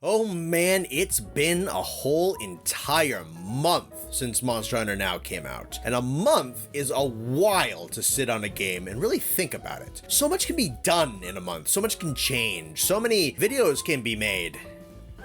Oh man, it's been a whole entire month since Monster Hunter Now came out, and a month is a while to sit on a game and really think about it. So much can be done in a month, so much can change, so many videos can be made.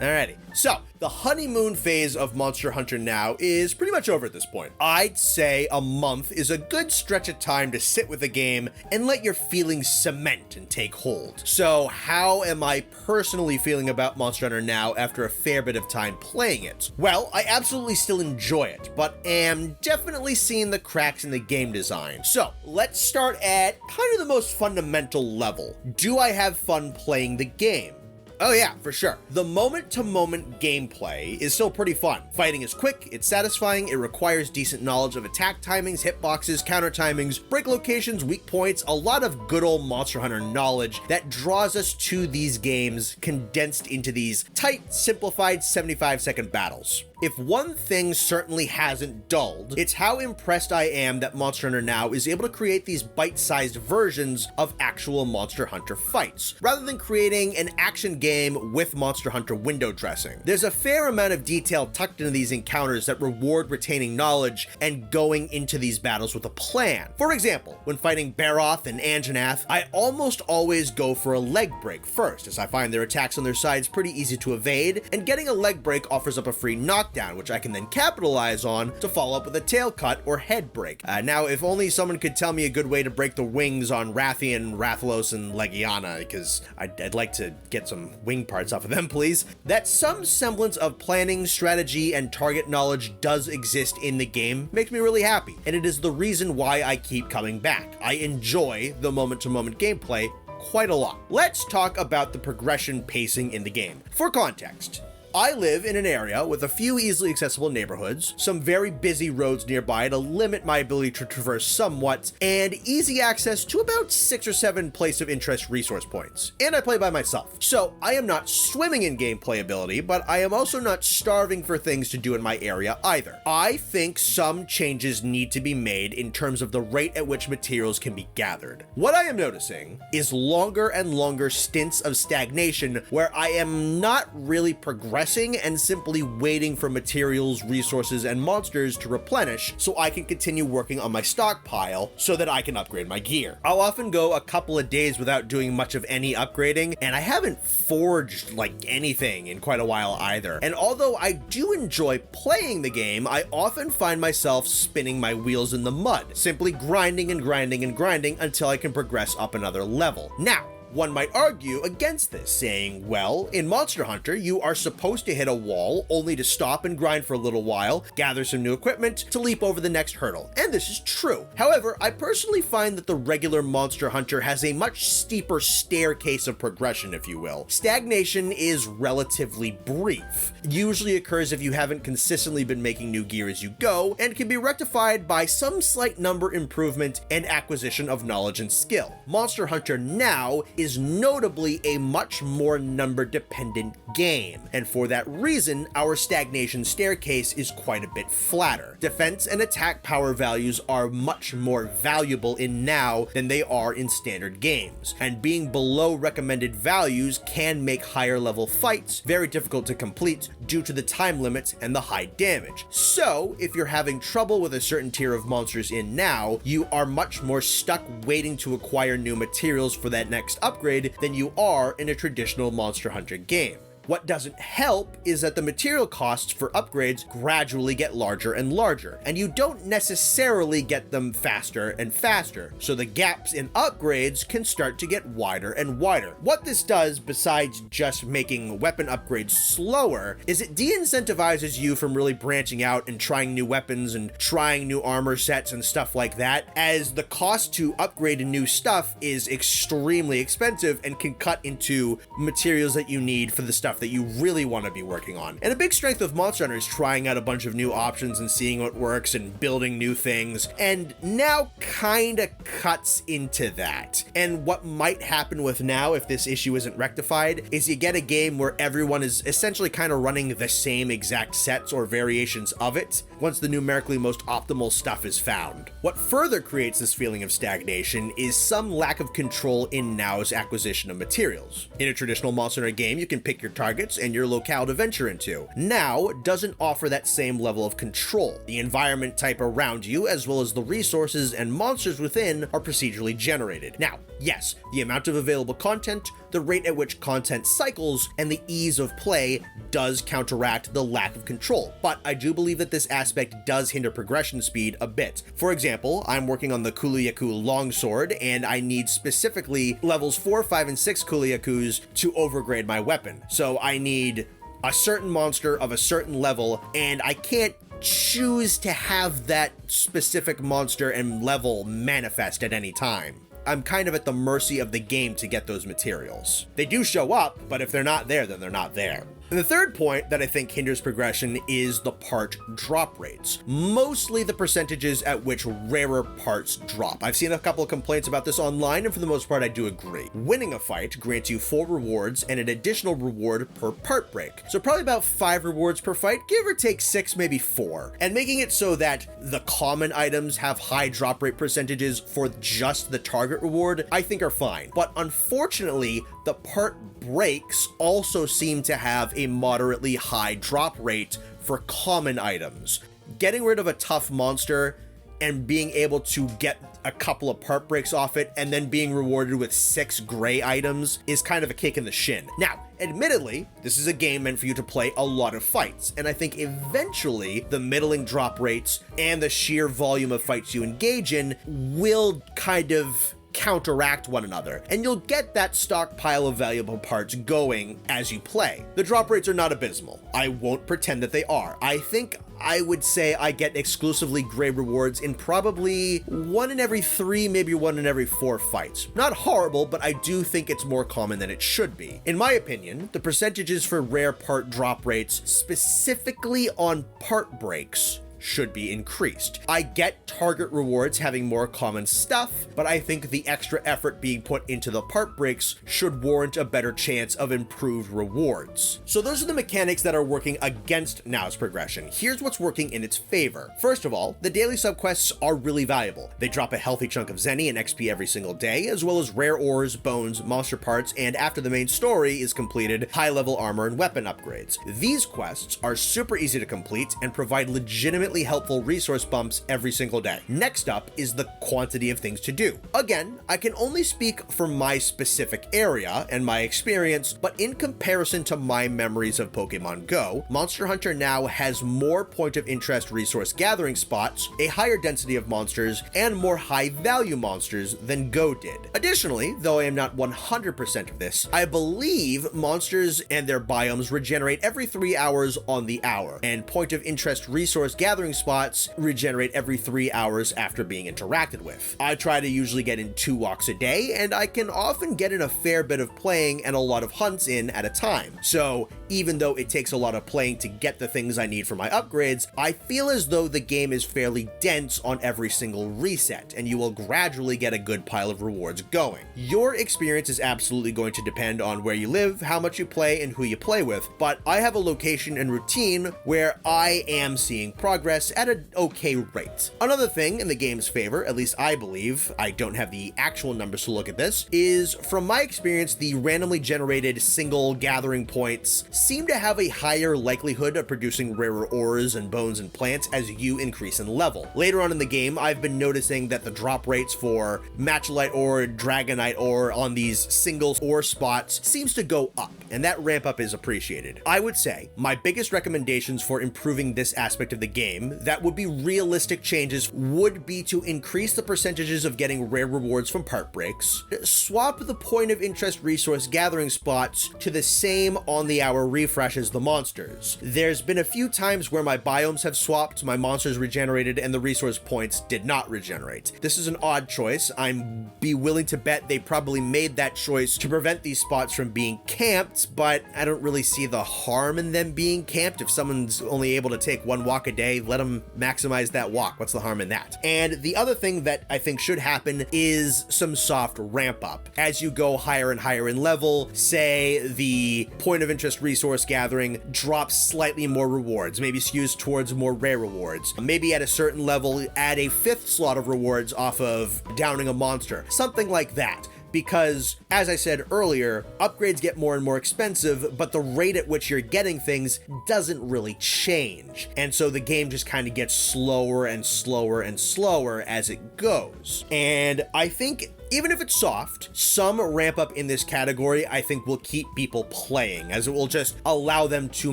Alrighty, so the honeymoon phase of Monster Hunter Now is pretty much over at this point. I'd say a month is a good stretch of time to sit with a game and let your feelings cement and take hold. So how am I personally feeling about Monster Hunter Now after a fair bit of time playing it? Well, I absolutely still enjoy it, but am definitely seeing the cracks in the game design. So let's start at kind of the most fundamental level. Do I have fun playing the game? Oh yeah, for sure. The moment-to-moment gameplay is still pretty fun. Fighting is quick, it's satisfying, it requires decent knowledge of attack timings, hitboxes, counter timings, break locations, weak points, a lot of good old Monster Hunter knowledge that draws us to these games condensed into these tight, simplified 75-second battles. If one thing certainly hasn't dulled, it's how impressed I am that Monster Hunter Now is able to create these bite-sized versions of actual Monster Hunter fights, rather than creating an action game with Monster Hunter window dressing. There's a fair amount of detail tucked into these encounters that reward retaining knowledge and going into these battles with a plan. For example, when fighting Baroth and Anjanath, I almost always go for a leg break first, as I find their attacks on their sides pretty easy to evade, and getting a leg break offers up a free knockdown, which I can then capitalize on to follow up with a tail cut or head break. Now, if only someone could tell me a good way to break the wings on Rathian, Rathalos, and Legiana, because I'd like to get some wing parts off of them, please. That some semblance of planning, strategy, and target knowledge does exist in the game makes me really happy, and it is the reason why I keep coming back. I enjoy the moment-to-moment gameplay quite a lot. Let's talk about the progression pacing in the game. For context, I live in an area with a few easily accessible neighborhoods, some very busy roads nearby to limit my ability to traverse somewhat, and easy access to about 6 or 7 place of interest resource points. And I play by myself. So I am not swimming in gameplay ability, but I am also not starving for things to do in my area either. I think some changes need to be made in terms of the rate at which materials can be gathered. What I am noticing is longer and longer stints of stagnation where I am not really progressing and simply waiting for materials, resources, and monsters to replenish so I can continue working on my stockpile so that I can upgrade my gear. I'll often go a couple of days without doing much of any upgrading, and I haven't forged like anything in quite a while either. And although I do enjoy playing the game, I often find myself spinning my wheels in the mud, simply grinding and grinding and grinding until I can progress up another level. Now, one might argue against this, saying, well, in Monster Hunter, you are supposed to hit a wall only to stop and grind for a little while, gather some new equipment to leap over the next hurdle. And this is true. However, I personally find that the regular Monster Hunter has a much steeper staircase of progression, if you will. Stagnation is relatively brief. It usually occurs if you haven't consistently been making new gear as you go, and can be rectified by some slight number improvement and acquisition of knowledge and skill. Monster Hunter Now is notably a much more number-dependent game, and for that reason, our stagnation staircase is quite a bit flatter. Defense and attack power values are much more valuable in Now than they are in standard games, and being below recommended values can make higher-level fights very difficult to complete due to the time limits and the high damage. So, if you're having trouble with a certain tier of monsters in Now, you are much more stuck waiting to acquire new materials for that next upgrade than you are in a traditional Monster Hunter game. What doesn't help is that the material costs for upgrades gradually get larger and larger, and you don't necessarily get them faster and faster, so the gaps in upgrades can start to get wider and wider. What this does, besides just making weapon upgrades slower, is it de-incentivizes you from really branching out and trying new weapons and trying new armor sets and stuff like that, as the cost to upgrade new stuff is extremely expensive and can cut into materials that you need for the stuff that you really want to be working on. And a big strength of Monster Hunter is trying out a bunch of new options and seeing what works and building new things, and Now kinda cuts into that. And what might happen with Now, if this issue isn't rectified, is you get a game where everyone is essentially kind of running the same exact sets or variations of it once the numerically most optimal stuff is found. What further creates this feeling of stagnation is some lack of control in Now's acquisition of materials. In a traditional Monster Hunter game, you can pick your target targets and your locale to venture into. Now doesn't offer that same level of control. The environment type around you, as well as the resources and monsters within, are procedurally generated. Now, yes, the amount of available content, the rate at which content cycles, and the ease of play does counteract the lack of control, but I do believe that this aspect does hinder progression speed a bit. For example, I'm working on the Kuliaku longsword, and I need specifically levels 4, 5, and 6 Kuliakus to overgrade my weapon. So I need a certain monster of a certain level, and I can't choose to have that specific monster and level manifest at any time. I'm kind of at the mercy of the game to get those materials. They do show up, but if they're not there, then they're not there. And the third point that I think hinders progression is the part drop rates, mostly the percentages at which rarer parts drop. I've seen a couple of complaints about this online, and for the most part I do agree. Winning a fight grants you 4 rewards and an additional reward per part break, so probably about 5 rewards per fight, give or take 6, maybe 4. And making it so that the common items have high drop rate percentages for just the target reward, I think are fine. But unfortunately, the part breaks also seem to have a moderately high drop rate for common items. Getting rid of a tough monster and being able to get a couple of part breaks off it and then being rewarded with 6 gray items is kind of a kick in the shin. Now, admittedly, this is a game meant for you to play a lot of fights, and I think eventually the middling drop rates and the sheer volume of fights you engage in will kind of counteract one another, and you'll get that stockpile of valuable parts going as you play. The drop rates are not abysmal. I won't pretend that they are. I think I would say I get exclusively gray rewards in probably 1 in every 3, maybe 1 in every 4 fights. Not horrible, but I do think it's more common than it should be. In my opinion, the percentages for rare part drop rates, specifically on part breaks, should be increased. I get target rewards having more common stuff, but I think the extra effort being put into the part breaks should warrant a better chance of improved rewards. So those are the mechanics that are working against Now's progression. Here's what's working in its favor. First of all, the daily subquests are really valuable. They drop a healthy chunk of Zenny and XP every single day, as well as rare ores, bones, monster parts, and after the main story is completed, high-level armor and weapon upgrades. These quests are super easy to complete and provide legitimately helpful resource bumps every single day. Next up is the quantity of things to do. Again, I can only speak for my specific area and my experience, but in comparison to my memories of Pokemon Go, Monster Hunter now has more point of interest resource gathering spots, a higher density of monsters, and more high value monsters than Go did. Additionally, though I am not 100% of this, I believe monsters and their biomes regenerate every 3 hours on the hour, and point of interest resource gathering spots regenerate every 3 hours after being interacted with. I try to usually get in 2 walks a day, and I can often get in a fair bit of playing and a lot of hunts in at a time. So even though it takes a lot of playing to get the things I need for my upgrades, I feel as though the game is fairly dense on every single reset, and you will gradually get a good pile of rewards going. Your experience is absolutely going to depend on where you live, how much you play, and who you play with, but I have a location and routine where I am seeing progress at an okay rate. Another thing in the game's favor, at least I believe, I don't have the actual numbers to look at this, is from my experience, the randomly generated single gathering points seem to have a higher likelihood of producing rarer ores and bones and plants as you increase in level. Later on in the game, I've been noticing that the drop rates for Matcholite ore, Dragonite ore on these single ore spots seems to go up, and that ramp up is appreciated. I would say my biggest recommendations for improving this aspect of the game that would be realistic changes would be to increase the percentages of getting rare rewards from part breaks, swap the point of interest resource gathering spots to the same on the hour refresh as the monsters. There's been a few times where my biomes have swapped, my monsters regenerated, and the resource points did not regenerate. This is an odd choice. I'm willing to bet they probably made that choice to prevent these spots from being camped, but I don't really see the harm in them being camped. If someone's only able to take 1 walk a day, let them maximize that walk. What's the harm in that? And the other thing that I think should happen is some soft ramp up. As you go higher and higher in level, say the point of interest resource gathering drops slightly more rewards, maybe skews towards more rare rewards. Maybe at a certain level, add a 5th slot of rewards off of downing a monster, something like that. because, as I said earlier, upgrades get more and more expensive, but the rate at which you're getting things doesn't really change. And so the game just kind of gets slower and slower and slower as it goes. And I think even if it's soft, some ramp up in this category I think will keep people playing, as it will just allow them to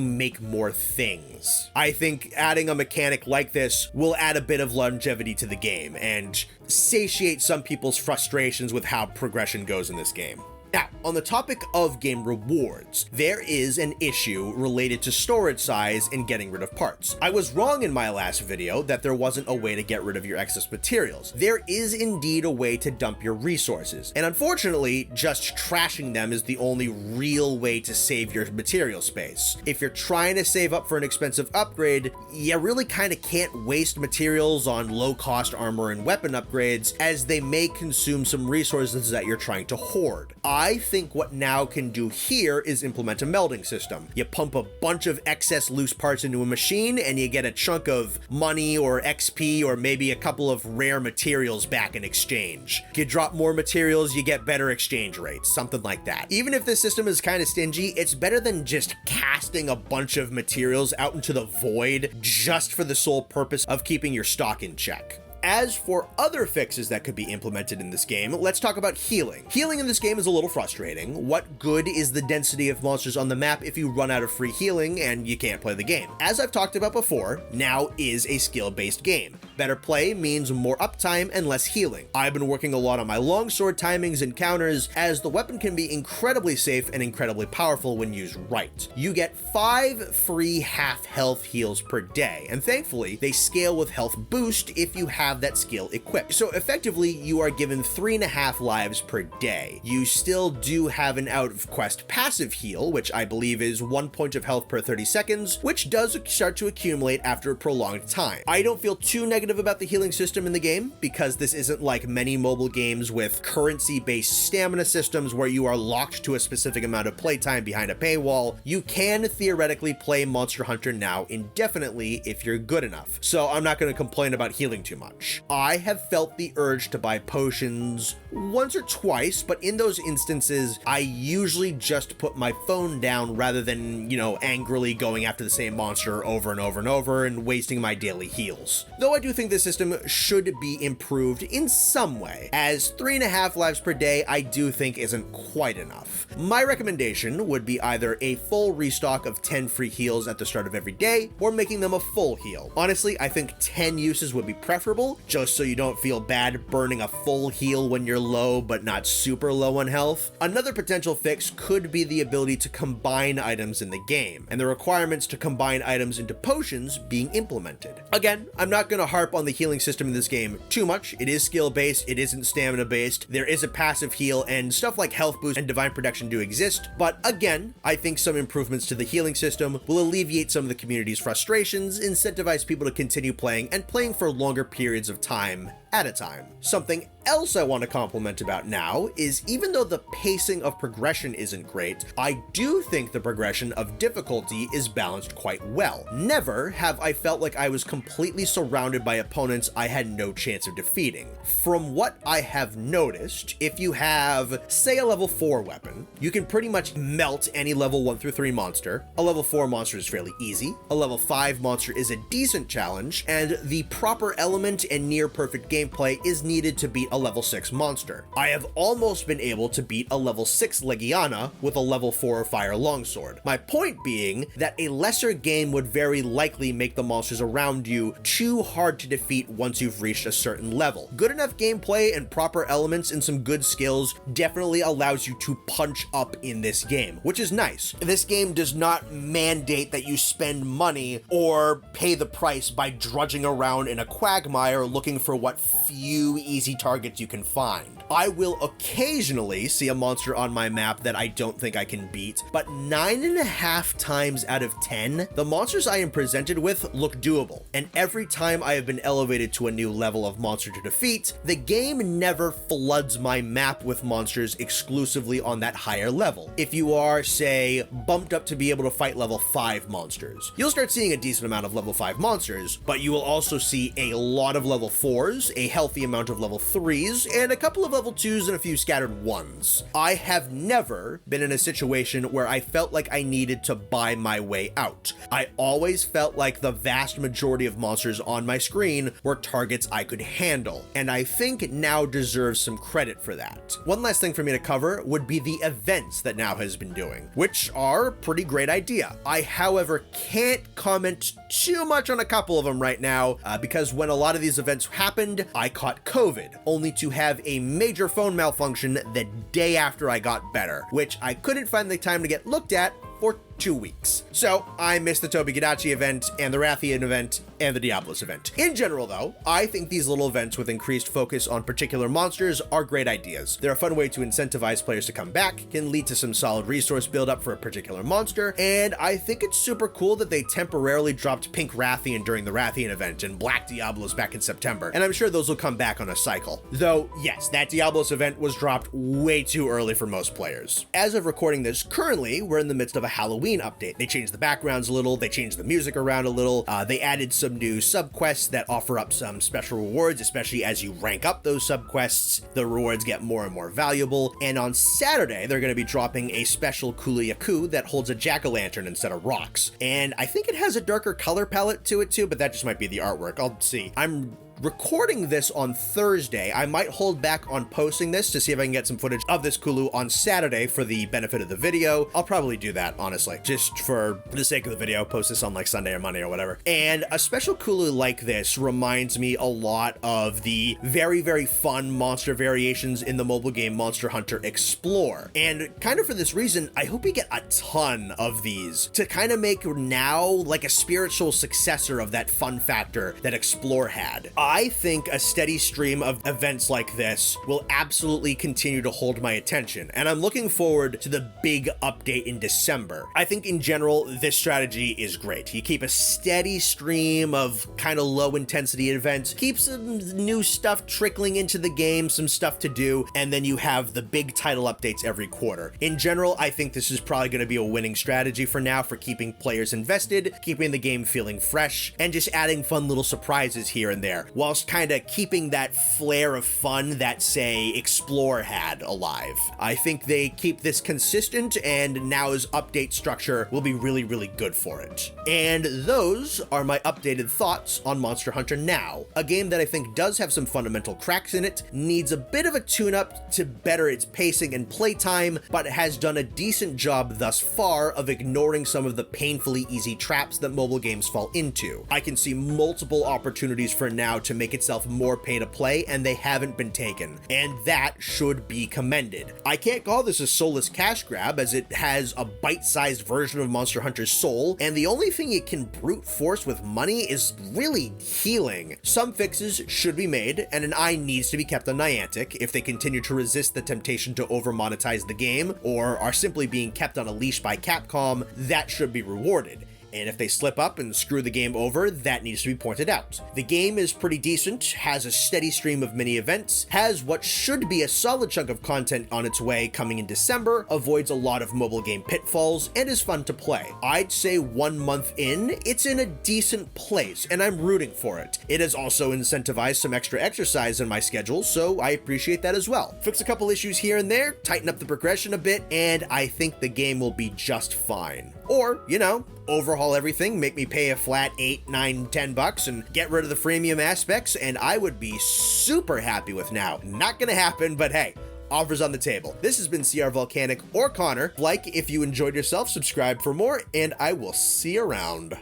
make more things. I think adding a mechanic like this will add a bit of longevity to the game and satiate some people's frustrations with how progression goes in this game. Now, on the topic of game rewards, there is an issue related to storage size and getting rid of parts. I was wrong in my last video that there wasn't a way to get rid of your excess materials. There is indeed a way to dump your resources, and unfortunately, just trashing them is the only real way to save your material space. If you're trying to save up for an expensive upgrade, you really kind of can't waste materials on low-cost armor and weapon upgrades, as they may consume some resources that you're trying to hoard. I think what now can do here is implement a melding system. You pump a bunch of excess loose parts into a machine and you get a chunk of money or XP or maybe a couple of rare materials back in exchange. You drop more materials, you get better exchange rates, something like that. Even if this system is kind of stingy, it's better than just casting a bunch of materials out into the void just for the sole purpose of keeping your stock in check. As for other fixes that could be implemented in this game, let's talk about healing. Healing in this game is a little frustrating. What good is the density of monsters on the map if you run out of free healing and you can't play the game? As I've talked about before, now is a skill-based game. Better play means more uptime and less healing. I've been working a lot on my longsword timings and counters, as the weapon can be incredibly safe and incredibly powerful when used right. You get 5 free half health heals per day, and thankfully, they scale with health boost if you have that skill equipped. So effectively, you are given 3.5 lives per day. You still do have an out of quest passive heal, which I believe is 1 point of health per 30 seconds, which does start to accumulate after a prolonged time. I don't feel too negative about the healing system in the game, because this isn't like many mobile games with currency-based stamina systems where you are locked to a specific amount of playtime behind a paywall. You can theoretically play Monster Hunter now indefinitely if you're good enough, so I'm not going to complain about healing too much. I have felt the urge to buy potions once or twice, but in those instances, I usually just put my phone down rather than, angrily going after the same monster over and over and over and wasting my daily heals. Though I do think this system should be improved in some way, as 3.5 lives per day I do think isn't quite enough. My recommendation would be either a full restock of 10 free heals at the start of every day, or making them a full heal. Honestly, I think 10 uses would be preferable, just so you don't feel bad burning a full heal when you're low but not super low on health. Another potential fix could be the ability to combine items in the game, and the requirements to combine items into potions being implemented. Again, I'm not going to harp on the healing system in this game too much. It is skill based, it isn't stamina based, there is a passive heal, and stuff like health boost and divine protection do exist, but again, I think some improvements to the healing system will alleviate some of the community's frustrations, incentivize people to continue playing and playing for longer periods of time at a time. Something else I want to compliment about now is, even though the pacing of progression isn't great, I do think the progression of difficulty is balanced quite well. Never have I felt like I was completely surrounded by opponents I had no chance of defeating. From what I have noticed, if you have, say, a level 4 weapon, you can pretty much melt any level 1 through 3 monster. A level 4 monster is fairly easy. A level 5 monster is a decent challenge, and the proper element and near perfect gameplay is needed to beat a level 6 monster. I have almost been able to beat a level 6 Legiana with a level 4 fire longsword. My point being that a lesser game would very likely make the monsters around you too hard to defeat once you've reached a certain level. Good enough gameplay and proper elements and some good skills definitely allows you to punch up in this game, which is nice. This game does not mandate that you spend money or pay the price by drudging around in a quagmire looking for what few easy targets you can find. I will occasionally see a monster on my map that I don't think I can beat, but 9.5 times out of 10, the monsters I am presented with look doable, and every time I have been elevated to a new level of monster to defeat, the game never floods my map with monsters exclusively on that higher level. If you are, say, bumped up to be able to fight level 5 monsters, you'll start seeing a decent amount of level 5 monsters, but you will also see a lot of level 4s, a healthy amount of level 3s, and a couple of level 2s and a few scattered 1s. I have never been in a situation where I felt like I needed to buy my way out. I always felt like the vast majority of monsters on my screen were targets I could handle, and I think now deserves some credit for that. One last thing for me to cover would be the events that Now has been doing, which are a pretty great idea. I, however, can't comment too much on a couple of them right now, because when a lot of these events happened, I caught COVID, only to have a major phone malfunction the day after I got better, which I couldn't find the time to get looked at for 2 weeks. So I missed the Tobi-Kadachi event and the Rathian event and the Diablos event. In general though, I think these little events with increased focus on particular monsters are great ideas. They're a fun way to incentivize players to come back, can lead to some solid resource buildup for a particular monster, and I think it's super cool that they temporarily dropped Pink Rathian during the Rathian event and Black Diablos back in September, and I'm sure those will come back on a cycle. Though, yes, that Diablos event was dropped way too early for most players. As of recording this currently, we're in the midst of a Halloween update. They changed the backgrounds a little, they changed the music around a little, they added some new subquests that offer up some special rewards, especially as you rank up those subquests. The rewards get more and more valuable, and on Saturday, they're going to be dropping a special Kuliyaku that holds a jack-o'-lantern instead of rocks. And I think it has a darker color palette to it too, but that just might be the artwork. I'll see. I'm recording this on Thursday. I might hold back on posting this to see if I can get some footage of this Kulu on Saturday for the benefit of the video. I'll probably do that, honestly, just for the sake of the video, post this on like Sunday or Monday or whatever. And a special Kulu like this reminds me a lot of the very, very fun monster variations in the mobile game Monster Hunter Explore. And kind of for this reason, I hope we get a ton of these to kind of make Now like a spiritual successor of that fun factor that Explore had. I think a steady stream of events like this will absolutely continue to hold my attention, and I'm looking forward to the big update in December. I think in general, this strategy is great. You keep a steady stream of kind of low intensity events, keep some new stuff trickling into the game, some stuff to do, and then you have the big title updates every quarter. In general, I think this is probably going to be a winning strategy for Now for keeping players invested, keeping the game feeling fresh, and just adding fun little surprises here and there, whilst kind of keeping that flair of fun that, say, Explore had alive. I think they keep this consistent, and Now's update structure will be really, really good for it. And those are my updated thoughts on Monster Hunter Now, a game that I think does have some fundamental cracks in it, needs a bit of a tune-up to better its pacing and playtime, but has done a decent job thus far of ignoring some of the painfully easy traps that mobile games fall into. I can see multiple opportunities for Now to make itself more pay to play, and they haven't been taken, and that should be commended. I can't call this a soulless cash grab, as it has a bite-sized version of Monster Hunter's soul, and the only thing it can brute force with money is really healing. Some fixes should be made, and an eye needs to be kept on Niantic if they continue to resist the temptation to over-monetize the game, or are simply being kept on a leash by Capcom. That should be rewarded. And if they slip up and screw the game over, that needs to be pointed out. The game is pretty decent, has a steady stream of mini events, has what should be a solid chunk of content on its way coming in December, avoids a lot of mobile game pitfalls, and is fun to play. I'd say 1 month in, it's in a decent place, and I'm rooting for it. It has also incentivized some extra exercise in my schedule, so I appreciate that as well. Fix a couple issues here and there, tighten up the progression a bit, and I think the game will be just fine. Or, you know, overhaul everything, make me pay a flat $8, $9, $10 and get rid of the freemium aspects, and I would be super happy with Now. Not gonna happen, but hey, offers on the table. This has been CR-Volcanic or Connor. Like if you enjoyed yourself, subscribe for more, and I will see you around.